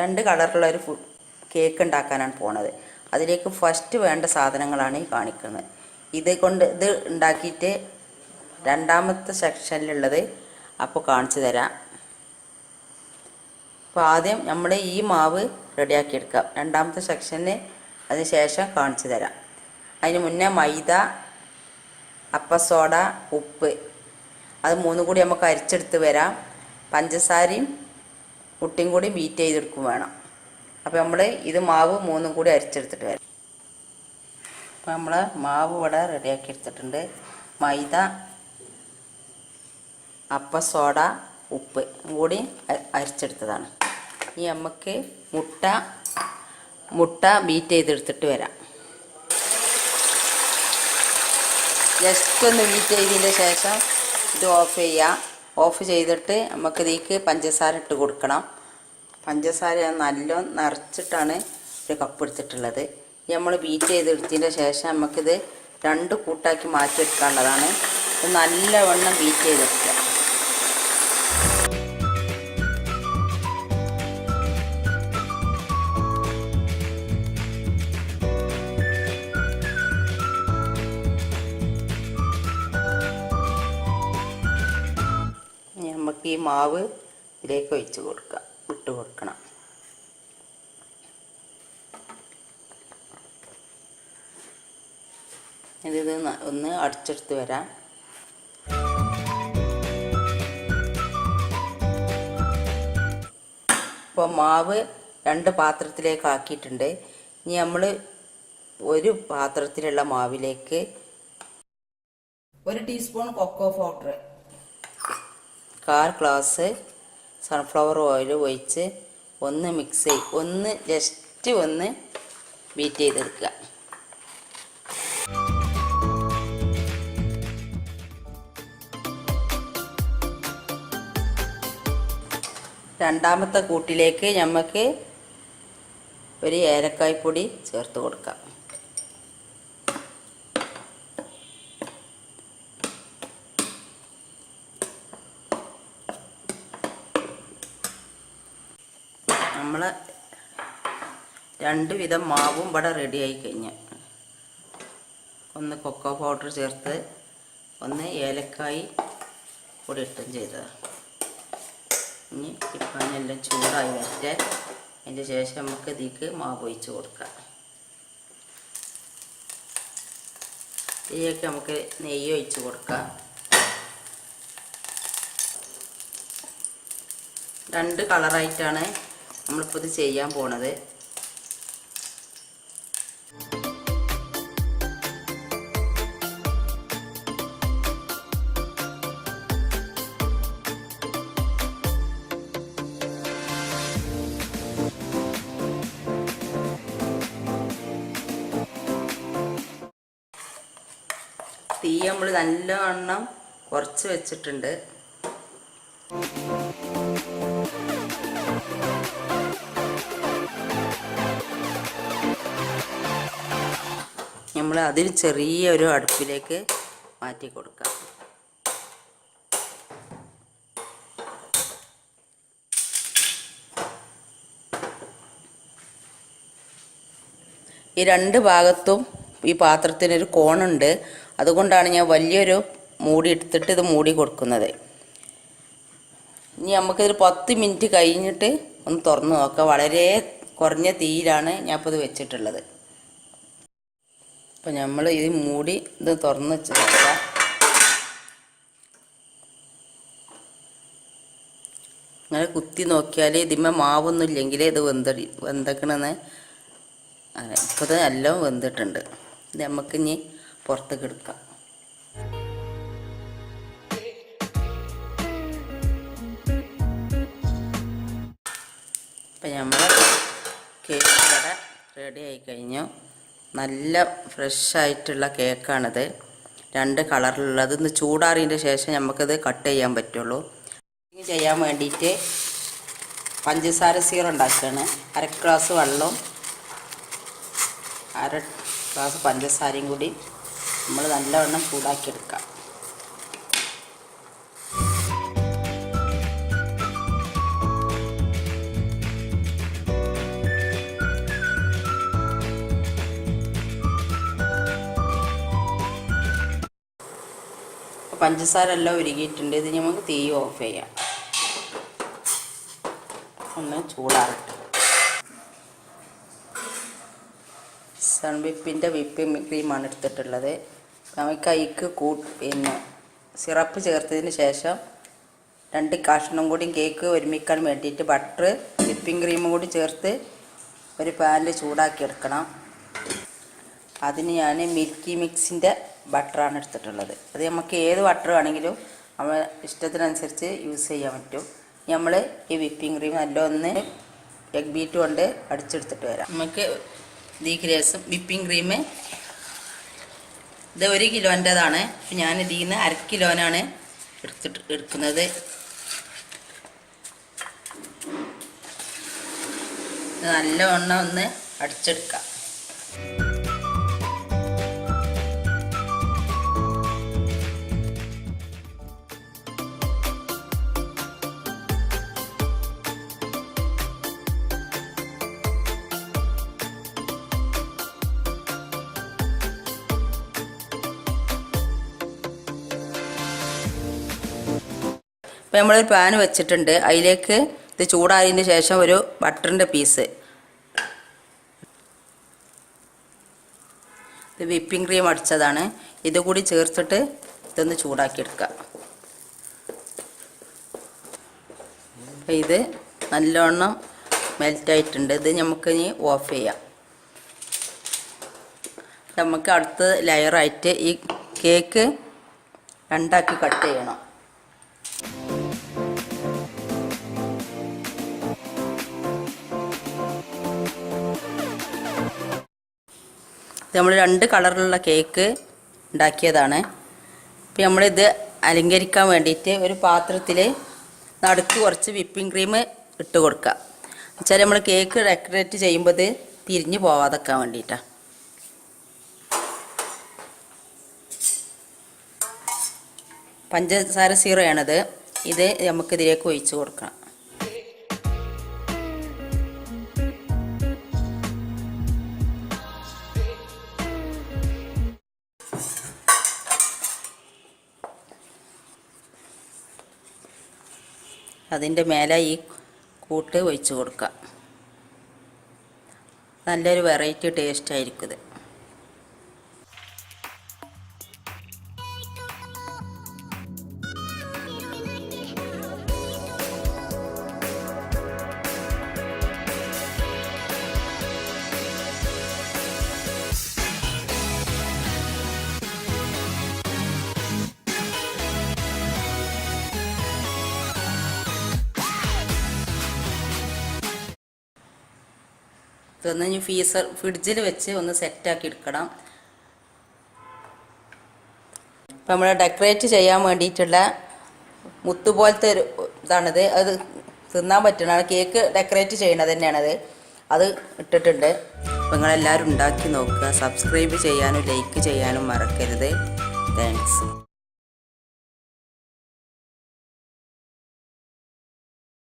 രണ്ട് കളറിലുള്ള ഒരു കേക്ക് ഉണ്ടാക്കാനാണ് പോണത്. അതിലേക്ക് ഫസ്റ്റ് വേണ്ട സാധനങ്ങളാണ് ഈ കാണിക്കുന്നത്. ഇത് ഉണ്ടാക്കിയിട്ട് രണ്ടാമത്തെ സെക്ഷനിലുള്ളത് അപ്പോൾ കാണിച്ചു തരാം. അപ്പോൾ ആദ്യം നമ്മൾ ഈ മാവ് റെഡിയാക്കിയെടുക്കാം. രണ്ടാമത്തെ സെക്ഷന് അതിന് ശേഷം കാണിച്ചു തരാം. അതിന് മുന്നേ മൈദ, അപ്പസോഡ, ഉപ്പ് അത് മൂന്നും കൂടി നമുക്ക് അരിച്ചെടുത്ത് വരാം. പഞ്ചസാരയും മുട്ടയും കൂടി ബീറ്റ് ചെയ്തെടുക്കും വേണം. അപ്പോൾ നമ്മൾ ഇത് മാവ് മൂന്നും കൂടി അരിച്ചെടുത്തിട്ട് വരാം. അപ്പോൾ നമ്മൾ മാവ് ഇവിടെ റെഡിയാക്കി എടുത്തിട്ടുണ്ട്. മൈദ, അപ്പസോഡ, ഉപ്പ് കൂടി അരിച്ചെടുത്തതാണ്. ഇനി നമുക്ക് മുട്ട ബീറ്റ് ചെയ്തെടുത്തിട്ട് വരാം. ജസ്റ്റ് ഒന്ന് ബീറ്റ് ചെയ്തതിന് ശേഷം ഇത് ഓഫ് ചെയ്യാം. ഓഫ് ചെയ്തിട്ട് നമുക്കിതിലേക്ക് പഞ്ചസാര ഇട്ട് കൊടുക്കണം. പഞ്ചസാര നല്ല നിറച്ചിട്ടാണ് ഒരു കപ്പ് എടുത്തിട്ടുള്ളത്. നമ്മൾ ബീറ്റ് ചെയ്തെടുത്തതിൻ്റെ ശേഷം നമുക്കിത് രണ്ട് കൂട്ടാക്കി മാറ്റിയെടുക്കാനുള്ളതാണ്. നല്ലവണ്ണം ബീറ്റ് ചെയ്തെടുക്കുക. നമുക്ക് ഈ മാവ് ഇതിലേക്ക് ഇട്ട് കൊടുക്കണം. ഇത് ഒന്ന് അടിച്ചെടുത്ത് വരാം. ഇപ്പോൾ മാവ് രണ്ട് പാത്രത്തിലേക്ക് ആക്കിയിട്ടുണ്ട്. ഇനി നമ്മൾ ഒരു പാത്രത്തിലുള്ള മാവിലേക്ക് 1 teaspoon cocoa powder, 1/4 glass sunflower oil ഒഴിച്ച് ഒന്ന് മിക്സ് ജസ്റ്റ് ഒന്ന് ബീറ്റ് ചെയ്തെടുക്കുക. രണ്ടാമത്തെ കൂട്ടിലേക്ക് നമുക്ക് ഒരു ഏലക്കായ്പ്പൊടി ചേർത്ത് കൊടുക്കാം. നമ്മൾ രണ്ട് വിധം മാവും ഇവിടെ റെഡിയായി കഴിഞ്ഞു. ഒന്ന് കൊക്കോ പൗഡർ ചേർത്ത്, ഒന്ന് ഏലക്കായി പൊടി ഇട്ടും ചെയ്തത്. ഇനി ഇപ്പം എല്ലാം ചൂടായി വരട്ടെ. അതിൻ്റെ ശേഷം നമുക്ക് ഇതിലേക്ക് മാവ് ഒഴിച്ച് കൊടുക്കാം. ഇതിലേക്ക് നമുക്ക് നെയ്യ് ഒഴിച്ച് കൊടുക്കാം. 2 കളറായിട്ടാണ് നമ്മളിപ്പോൾ ഇത് ചെയ്യാൻ പോണത്. തീ നമ്മൾ നല്ലവണ്ണം കുറച്ച് വെച്ചിട്ടുണ്ട്. നമ്മൾ അതിൽ ചെറിയൊരു അടുപ്പിലേക്ക് മാറ്റി കൊടുക്കാം. ഈ രണ്ട് ഭാഗത്തും ഈ പാത്രത്തിനൊരു കോണുണ്ട്. അതുകൊണ്ടാണ് ഞാൻ വലിയൊരു മൂടി എടുത്തിട്ട് ഇത് മൂടി കൊടുക്കുന്നത്. ഇനി നമുക്കിതൊരു 10 മിനിറ്റ് കഴിഞ്ഞിട്ട് ഒന്ന് തുറന്ന് നോക്കാം. വളരെ കുറഞ്ഞ തീയിലാണ് ഞാൻ ഇപ്പോൾ ഇത് വെച്ചിട്ടുള്ളത്. അപ്പോൾ നമ്മൾ ഇത് മൂടി ഇത് തുറന്ന് വെച്ച് നോക്കാം. അങ്ങനെ കുത്തി നോക്കിയാൽ ഇതിന്മേൽ മാവൊന്നും ഇല്ലെങ്കിൽ ഇത് വെന്തക്കണമെന്ന്. ഇപ്പോൾ ഇത് എല്ലാം വെന്തിട്ടുണ്ട്. ഇത് നമുക്ക് ഇനി പുറത്തേക്ക് എടുക്കാം. അപ്പം നമ്മൾ കേക്ക് ഇവിടെ റെഡി ആയി കഴിഞ്ഞു. നല്ല ഫ്രഷായിട്ടുള്ള കേക്കാണിത്. 2 കളറിലുള്ളത്. ഇന്ന് ചൂടാറിയതിൻ്റെ ശേഷം നമുക്കത് കട്ട് ചെയ്യാൻ പറ്റുള്ളൂ. ഇത് ചെയ്യാൻ വേണ്ടിയിട്ട് പഞ്ചസാര സീറോ ഉണ്ടാക്കുകയാണ്. 1/2 ഗ്ലാസ് വെള്ളവും 1/2 ഗ്ലാസ് പഞ്ചസാരയും കൂടി നമ്മൾ നല്ലവണ്ണം ചൂടാക്കിയെടുക്കാം. പഞ്ചസാര എല്ലാം ഉരുകിയിട്ടുണ്ട്. ഇത് നമുക്ക് തീ ഓഫ് ചെയ്യാം. ഒന്ന് ചൂടാറട്ടെ. സൺവിപ്പിൻ്റെ വിപ്പിംഗ് ക്രീമാണ് എടുത്തിട്ടുള്ളത്. നമുക്ക് അതിക്ക് പിന്നെ സിറപ്പ് ചേർത്തതിന് ശേഷം 2 കഷ്ണം കൂടി കേക്ക് ഒരുമിക്കാൻ വേണ്ടിയിട്ട് ബട്ടർ വിപ്പിംഗ് ക്രീമും കൂടി ചേർത്ത് ഒരു പാനിൽ ചൂടാക്കി എടുക്കണം. അതിന് ഞാൻ മിൽക്കി മിക്സിൻ്റെ ബട്ടറാണ് എടുത്തിട്ടുള്ളത്. അത് നമുക്ക് ഏത് ബട്ടർ വേണമെങ്കിലും നമ്മൾ ഇഷ്ടത്തിനനുസരിച്ച് യൂസ് ചെയ്യാൻ പറ്റും. നമ്മൾ ഈ വിപ്പിംഗ് ക്രീം നല്ലൊന്ന് എഗ് ബീറ്റ് കൊണ്ട് അടിച്ചെടുത്തിട്ട് വരാം. നമുക്ക് ഇതിലേക്ക് രസം വിപ്പിംഗ് ക്രീം ഇത് 1 കിലോൻ്റെതാണ്. ഞാൻ ഇതിൽ നിന്ന് 1/2 കിലോനാണ് എടുക്കുന്നത്. നല്ലവണ്ണം ഒന്ന് അടിച്ചെടുക്കാം. അപ്പോൾ നമ്മളൊരു പാൻ വെച്ചിട്ടുണ്ട്. അതിലേക്ക് ഇത് ചൂടായതിന് ശേഷം ഒരു ബട്ടറിൻ്റെ പീസ്, ഇത് വിപ്പിംഗ് ക്രീം അടിച്ചതാണ്, ഇത് കൂടി ചേർത്തിട്ട് ഇതൊന്ന് ചൂടാക്കിയെടുക്കുക. അപ്പോൾ ഇത് നല്ലോണം മെൽറ്റായിട്ടുണ്ട്. ഇത് നമുക്കിനി ഓഫ് ചെയ്യാം. നമുക്ക് അടുത്ത ലെയറായിട്ട് ഈ കേക്ക് 2ആക്കി കട്ട് ചെയ്യണം. നമ്മൾ 2 കളറിലുള്ള കേക്ക് ഉണ്ടാക്കിയതാണ്. അപ്പോൾ നമ്മളിത് അലങ്കരിക്കാൻ വേണ്ടിയിട്ട് ഒരു പാത്രത്തിൽ നടുക്ക് കുറച്ച് വിപ്പിംഗ് ക്രീം ഇട്ട് കൊടുക്കുക. വെച്ചാൽ നമ്മൾ കേക്ക് ഡെക്കറേറ്റ് ചെയ്യുമ്പോൾ ഇത് തിരിഞ്ഞു പോവാതെക്കാൻ വേണ്ടിയിട്ടാണ്. പഞ്ചസാര സീറോയാണത്. ഇത് നമുക്കിതിലേക്ക് ഒഴിച്ച് കൊടുക്കണം. അതിൻ്റെ മേലെ ഈ കൂട്ട് ഒഴിച്ച് കൊടുക്കുക. നല്ലൊരു വെറൈറ്റി ടേസ്റ്റ് ആയിരിക്കും ഇത്. ഇതൊന്ന് ഇനി ഫ്രിഡ്ജിൽ വെച്ച് ഒന്ന് സെറ്റാക്കി എടുക്കണം. ഇപ്പം നമ്മൾ ഡെക്കറേറ്റ് ചെയ്യാൻ വേണ്ടിയിട്ടുള്ള മുത്തുപോലത്തെ ഒരു ഇതാണിത്. അത് തിന്നാൻ പറ്റണതാണ്. കേക്ക് ഡെക്കറേറ്റ് ചെയ്യണത് തന്നെയാണത്. അത് ഇട്ടിട്ടുണ്ട്. അപ്പം നിങ്ങളെല്ലാവരും ഉണ്ടാക്കി നോക്കുക. സബ്സ്ക്രൈബ് ചെയ്യാനും ലൈക്ക് ചെയ്യാനും മറക്കരുത്. താങ്ക്സ്.